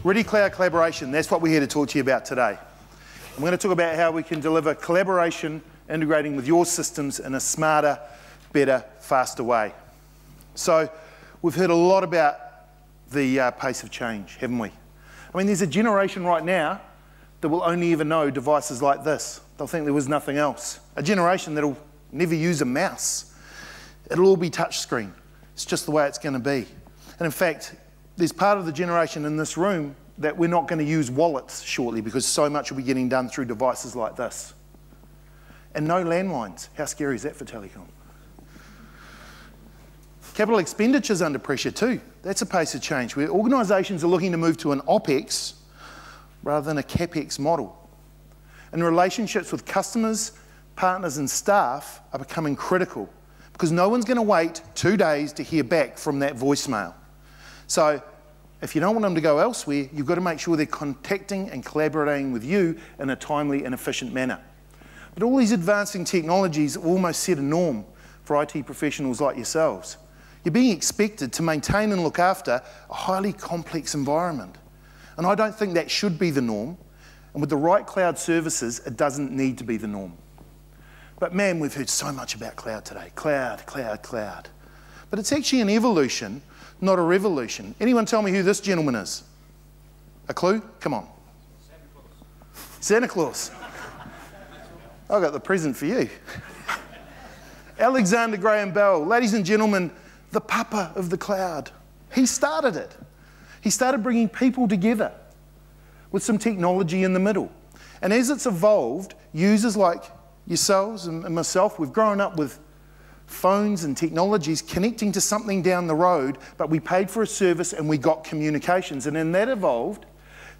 ReadyCloud collaboration, that's what we're here to talk to you about today. I'm going to talk about how we can deliver collaboration integrating with your systems in a smarter, better, faster way. So we've heard a lot about the pace of change, haven't we? I mean, there's a generation right now that will only ever know devices like this. They'll think there was nothing else. A generation that'll never use a mouse. It'll all be touchscreen. It's just the way it's going to be. And in fact, there's part of the generation in this room that we're not going to use wallets shortly because so much will be getting done through devices like this. And no landlines. How scary is that for telecom? Capital expenditure's under pressure too. That's a pace of change where organisations are looking to move to an OPEX rather than a CAPEX model. And relationships with customers, partners and staff are becoming critical because no one's going to wait 2 days to hear back from that voicemail. So if you don't want them to go elsewhere, you've got to make sure they're contacting and collaborating with you in a timely and efficient manner. But all these advancing technologies have almost set a norm for IT professionals like yourselves. You're being expected to maintain and look after a highly complex environment. And I don't think that should be the norm. And with the right cloud services, it doesn't need to be the norm. But man, we've heard so much about cloud today. Cloud, cloud, cloud. But it's actually an evolution, not a revolution. Anyone tell me who this gentleman is? A clue? Come on. Santa Claus. I've got the present for you. Alexander Graham Bell, ladies and gentlemen, the papa of the cloud. He started it. He started bringing people together with some technology in the middle. And as it's evolved, users like yourselves and myself, we've grown up with phones and technologies connecting to something down the road, but we paid for a service and we got communications. And then that evolved,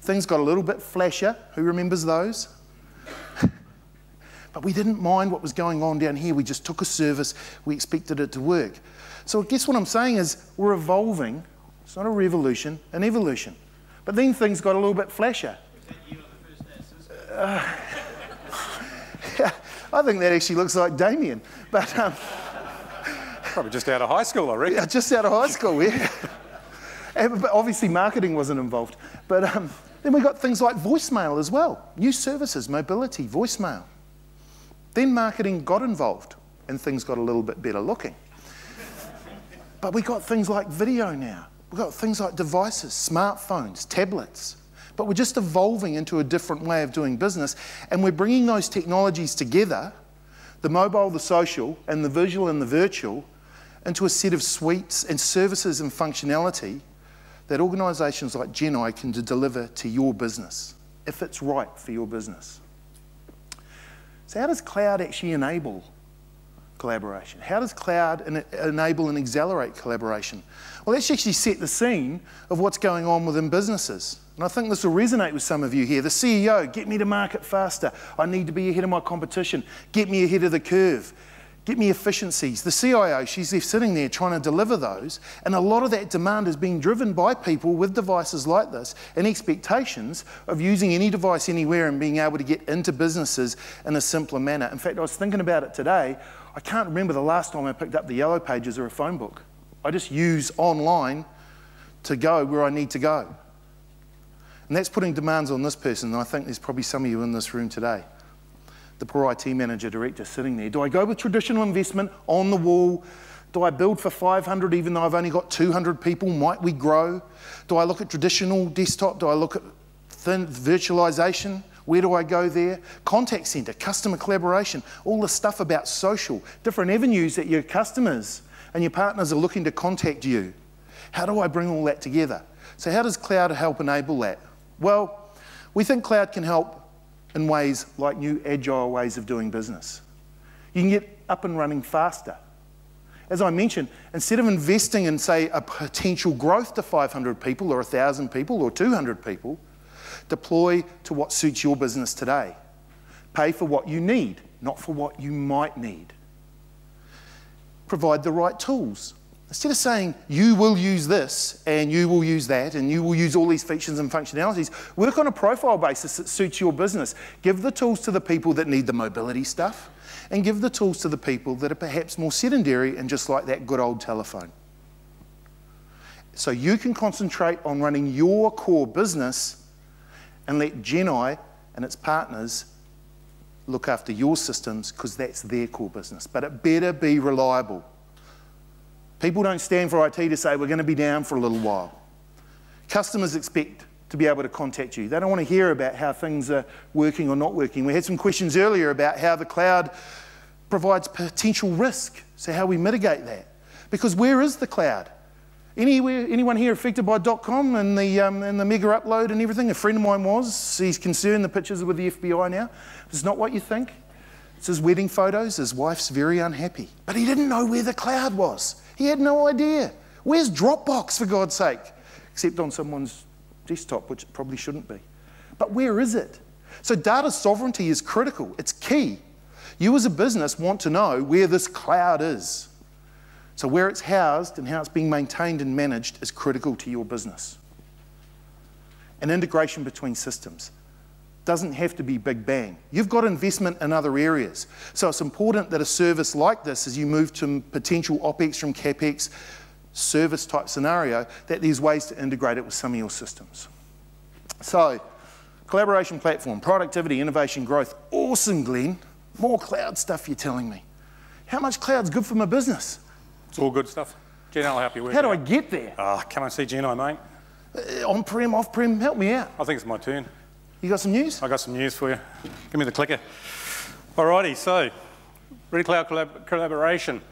things got a little bit flashier. Who remembers those? But we didn't mind what was going on down here. We just took a service, we expected it to work. So I guess what I'm saying is we're evolving. It's not a revolution, an evolution. But then things got a little bit flashier. Was that you on the first day at Cisco? Yeah, I think that actually looks like Damien. But probably just out of high school, I reckon. Yeah, just out of high school, yeah. But obviously marketing wasn't involved. But then we got things like voicemail as well. New services, mobility, voicemail. Then marketing got involved and things got a little bit better looking. But we got things like video now. We've got things like devices, smartphones, tablets. But we're just evolving into a different way of doing business. And we're bringing those technologies together, the mobile, the social, and the visual and the virtual, into a set of suites and services and functionality that organisations like Geni can deliver to your business, if it's right for your business. So how does cloud actually enable collaboration? How does cloud enable and accelerate collaboration? Well, let's actually set the scene of what's going on within businesses. And I think this will resonate with some of you here. The CEO, get me to market faster. I need to be ahead of my competition. Get me ahead of the curve. Get me efficiencies. The CIO, she's there sitting there trying to deliver those. And a lot of that demand is being driven by people with devices like this and expectations of using any device anywhere and being able to get into businesses in a simpler manner. In fact, I was thinking about it today. I can't remember the last time I picked up the Yellow Pages or a phone book. I just use online to go where I need to go. And that's putting demands on this person. And I think there's probably some of you in this room today. The poor IT manager, director sitting there. Do I go with traditional investment on the wall? Do I build for 500 even though I've only got 200 people? Might we grow? Do I look at traditional desktop? Do I look at thin virtualization? Where do I go there? Contact center, customer collaboration, all the stuff about social, different avenues that your customers and your partners are looking to contact you. How do I bring all that together? So how does cloud help enable that? Well, we think cloud can help in ways like new agile ways of doing business. You can get up and running faster. As I mentioned, instead of investing in, say, a potential growth to 500 people or 1,000 people or 200 people, deploy to what suits your business today. Pay for what you need, not for what you might need. Provide the right tools. Instead of saying, you will use this, and you will use that, and you will use all these features and functionalities, work on a profile basis that suits your business. Give the tools to the people that need the mobility stuff, and give the tools to the people that are perhaps more sedentary and just like that good old telephone. So you can concentrate on running your core business and let Geni and its partners look after your systems, because that's their core business. But it better be reliable. People don't stand for IT to say, we're going to be down for a little while. Customers expect to be able to contact you. They don't want to hear about how things are working or not working. We had some questions earlier about how the cloud provides potential risk, so how we mitigate that. Because where is the cloud? Anyone here affected by .com and the mega upload and everything? A friend of mine was. He's concerned. The pictures are with the FBI now. It's not what you think. It's his wedding photos. His wife's very unhappy. But he didn't know where the cloud was. He had no idea. Where's Dropbox, for God's sake? Except on someone's desktop, which it probably shouldn't be. But where is it? So data sovereignty is critical. It's key. You as a business want to know where this cloud is. So where it's housed and how it's being maintained and managed is critical to your business. And integration between systems doesn't have to be big bang. You've got investment in other areas. So it's important that a service like this, as you move to potential OPEX from CAPEX service type scenario, that there's ways to integrate it with some of your systems. So, collaboration platform, productivity, innovation, growth. Awesome, Glenn. More cloud stuff, you're telling me. How much cloud's good for my business? It's all good stuff. Geni will help you work How do it I get there? Come and see Geni, mate. On-prem, off-prem, help me out. I think it's my turn. You got some news? I got some news for you. Give me the clicker. Alrighty, so ReadyCloud collaboration.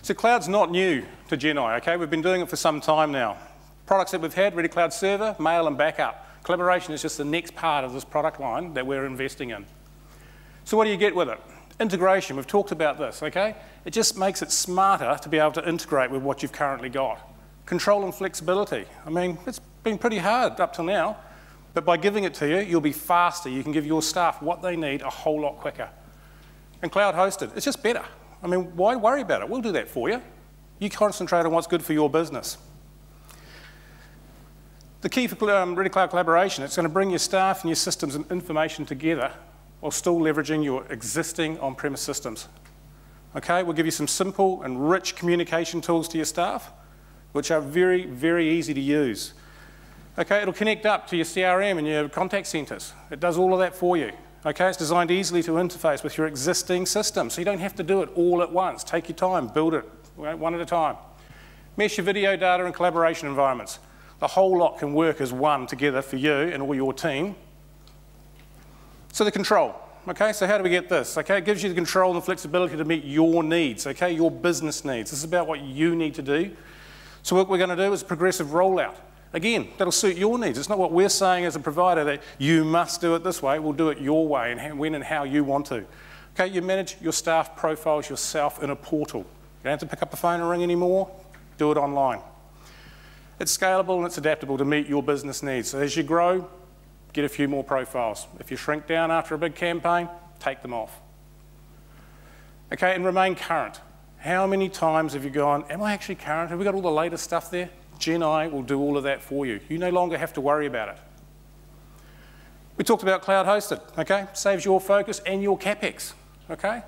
So cloud's not new to Geni, okay? We've been doing it for some time now. Products that we've had, ReadyCloud Server, mail and backup. Collaboration is just the next part of this product line that we're investing in. So what do you get with it? Integration, we've talked about this, okay? It just makes it smarter to be able to integrate with what you've currently got. Control and flexibility. I mean, it's been pretty hard up till now, but by giving it to you, you'll be faster. You can give your staff what they need a whole lot quicker. And cloud hosted, it's just better. I mean, why worry about it? We'll do that for you. You concentrate on what's good for your business. The key for ReadyCloud collaboration, it's going to bring your staff and your systems and information together while still leveraging your existing on-premise systems. Okay, we'll give you some simple and rich communication tools to your staff, which are very, very easy to use. Okay, it'll connect up to your CRM and your contact centers. It does all of that for you. Okay, it's designed easily to interface with your existing system, so you don't have to do it all at once. Take your time, build it one at a time. Mesh your video data and collaboration environments. The whole lot can work as one together for you and all your team. So the control, okay, so how do we get this? Okay, it gives you the control and the flexibility to meet your needs, okay, your business needs. This is about what you need to do. So what we're going to do is progressive rollout. Again, that'll suit your needs. It's not what we're saying as a provider that you must do it this way. We'll do it your way and when and how you want to. Okay, you manage your staff profiles yourself in a portal. You don't have to pick up the phone and ring anymore. Do it online. It's scalable and it's adaptable to meet your business needs. So as you grow, get a few more profiles. If you shrink down after a big campaign, take them off. Okay, and remain current. How many times have you gone, am I actually current? Have we got all the latest stuff there? Geni will do all of that for you. You no longer have to worry about it. We talked about cloud hosted, okay? Saves your focus and your CapEx, okay?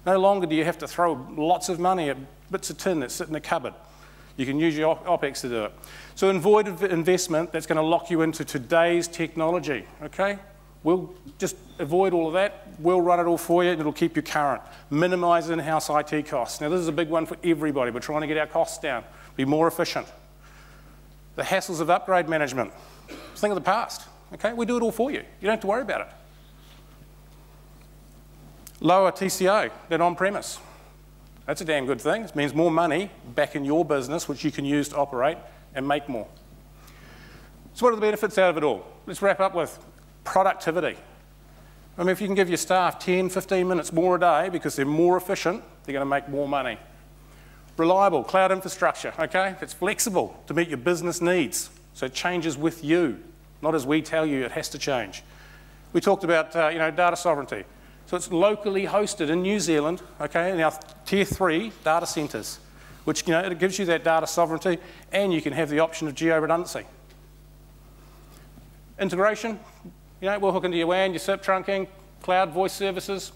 No longer do you have to throw lots of money at bits of tin that sit in a cupboard. You can use your OPEX to do it. So avoid investment that's going to lock you into today's technology, okay? We'll just avoid all of that. We'll run it all for you and it'll keep you current. Minimise in-house IT costs. Now this is a big one for everybody. We're trying to get our costs down, be more efficient. The hassles of upgrade management. Think of the past, okay? We do it all for you. You don't have to worry about it. Lower TCO than on-premise. That's a damn good thing. It means more money back in your business, which you can use to operate and make more. So what are the benefits out of it all? Let's wrap up with productivity. I mean, if you can give your staff 10, 15 minutes more a day because they're more efficient, they're going to make more money. Reliable cloud infrastructure, okay? It's flexible to meet your business needs, so it changes with you, not as we tell you it has to change. We talked about data sovereignty. So it's locally hosted in New Zealand, okay, in our tier 3 data centers, which it gives you that data sovereignty and you can have the option of geo-redundancy. Integration, we'll hook into your WAN, your SIP trunking, cloud voice services.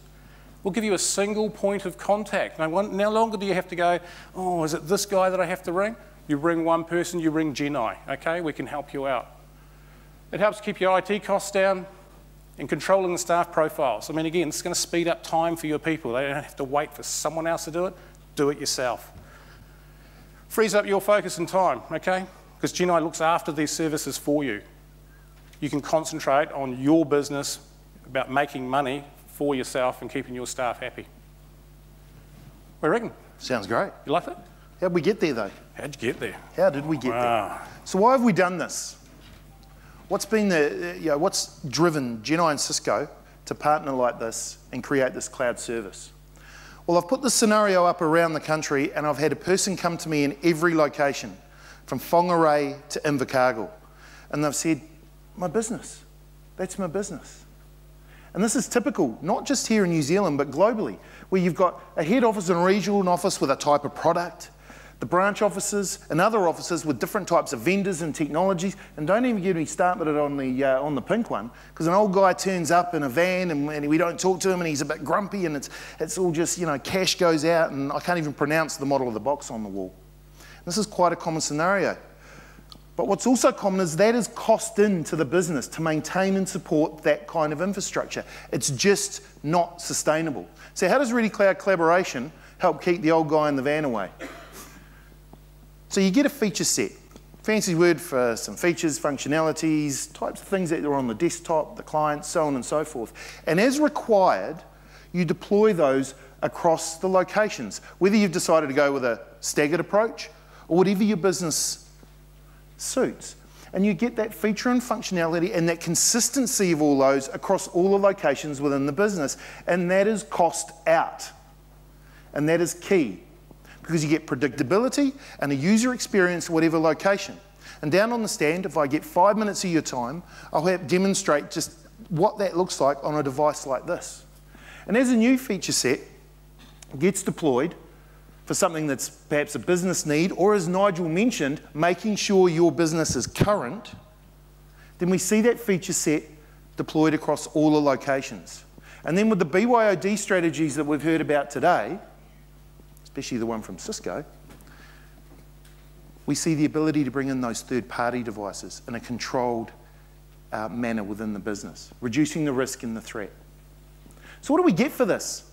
We'll give you a single point of contact. No longer do you have to go, oh, is it this guy that I have to ring? You bring one person, you bring Geni, okay? We can help you out. It helps keep your IT costs down and controlling the staff profiles. I mean, again, it's going to speed up time for your people. They don't have to wait for someone else to do it yourself. Frees up your focus and time, okay? Because Geni looks after these services for you. You can concentrate on your business, about making money for yourself and keeping your staff happy. What do you reckon? Sounds great. You like that? How'd we get there, though? How'd you get there? How did we get there? So why have we done this? What's been what's driven Geni and Cisco to partner like this and create this cloud service? Well, I've put this scenario up around the country, and I've had a person come to me in every location, from Whangarei to Invercargill, and they've said, my business, that's my business. And this is typical, not just here in New Zealand, but globally, where you've got a head office and a regional office with a type of product, the branch offices and other offices with different types of vendors and technologies. And don't even get me started on the pink one, because an old guy turns up in a van and we don't talk to him and he's a bit grumpy, and it's all just, cash goes out and I can't even pronounce the model of the box on the wall. This is quite a common scenario. But what's also common is that is cost into the business to maintain and support that kind of infrastructure. It's just not sustainable. So how does ReadyCloud collaboration help keep the old guy in the van away? So you get a feature set. Fancy word for some features, functionalities, types of things that are on the desktop, the client, so on and so forth. And as required, you deploy those across the locations, whether you've decided to go with a staggered approach or whatever your business suits. And you get that feature and functionality and that consistency of all those across all the locations within the business. And that is cost out. And that is key, because you get predictability and a user experience at whatever location. And down on the stand, if I get 5 minutes of your time, I'll demonstrate just what that looks like on a device like this. And as a new feature set gets deployed for something that's perhaps a business need, or as Nigel mentioned, making sure your business is current, then we see that feature set deployed across all the locations. And then with the BYOD strategies that we've heard about today, especially the one from Cisco, we see the ability to bring in those third-party devices in a controlled manner within the business, reducing the risk and the threat. So what do we get for this?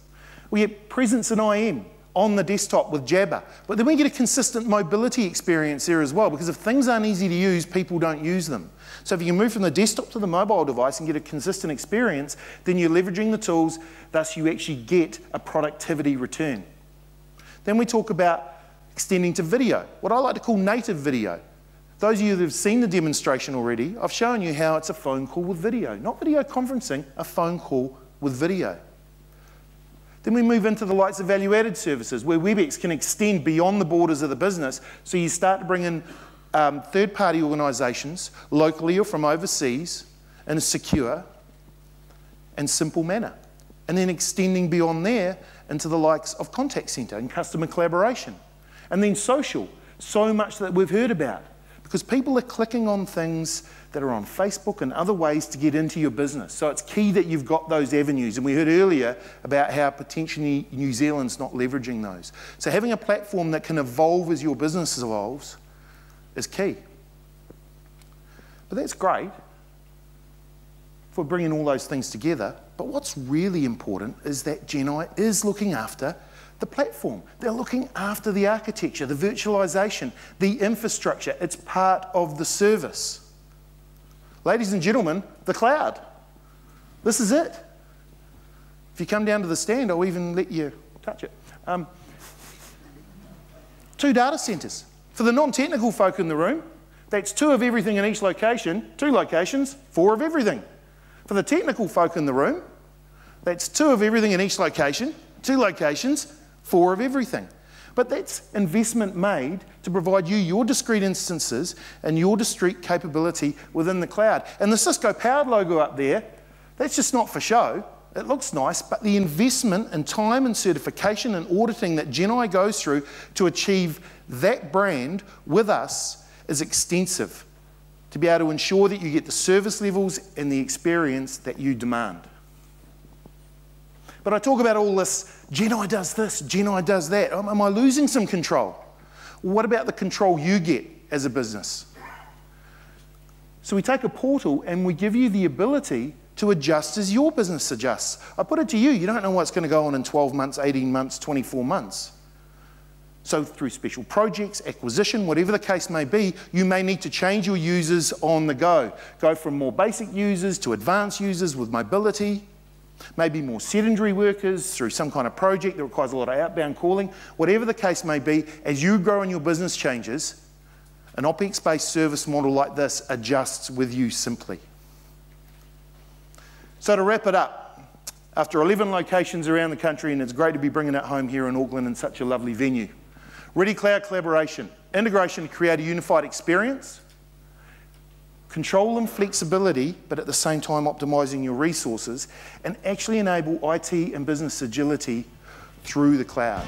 We get presence in IM on the desktop with Jabber, but then we get a consistent mobility experience there as well, because if things aren't easy to use, people don't use them. So if you can move from the desktop to the mobile device and get a consistent experience, then you're leveraging the tools, thus you actually get a productivity return. Then we talk about extending to video, what I like to call native video. Those of you that have seen the demonstration already, I've shown you how it's a phone call with video, not video conferencing, a phone call with video. Then we move into the likes of value-added services, where WebEx can extend beyond the borders of the business, so you start to bring in third-party organisations, locally or from overseas, in a secure and simple manner. And then extending beyond there into the likes of contact centre and customer collaboration. And then social, so much that we've heard about, because people are clicking on things that are on Facebook and other ways to get into your business. So it's key that you've got those avenues. And we heard earlier about how potentially New Zealand's not leveraging those. So having a platform that can evolve as your business evolves is key. But that's great for bringing all those things together. But what's really important is that Geni is looking after the platform. They're looking after the architecture, the virtualization, the infrastructure. It's part of the service. Ladies and gentlemen, the cloud. This is it. If you come down to the stand, I'll even let you touch it. 2 data centres. For the non-technical folk in the room, that's 2 of everything in each location, 2 locations, 4 of everything. For the technical folk in the room, that's 2 of everything in each location, 2 locations, 4 of everything. But that's investment made to provide you your discrete instances and your discrete capability within the cloud. And the Cisco Powered logo up there, that's just not for show. It looks nice, but the investment and time and certification and auditing that Geni goes through to achieve that brand with us is extensive, to be able to ensure that you get the service levels and the experience that you demand. But I talk about all this, Geni does this, Geni does that. Am I losing some control? What about the control you get as a business? So we take a portal and we give you the ability to adjust as your business adjusts. I put it to you, you don't know what's going to go on in 12 months, 18 months, 24 months. So through special projects, acquisition, whatever the case may be, you may need to change your users on the go. Go from more basic users to advanced users with mobility, maybe more sedentary workers through some kind of project that requires a lot of outbound calling. Whatever the case may be, as you grow and your business changes, an OpEx-based service model like this adjusts with you simply. So to wrap it up, after 11 locations around the country, and it's great to be bringing it home here in Auckland in such a lovely venue, ReadyCloud collaboration, integration to create a unified experience, control and flexibility, but at the same time optimizing your resources, and actually enable IT and business agility through the cloud.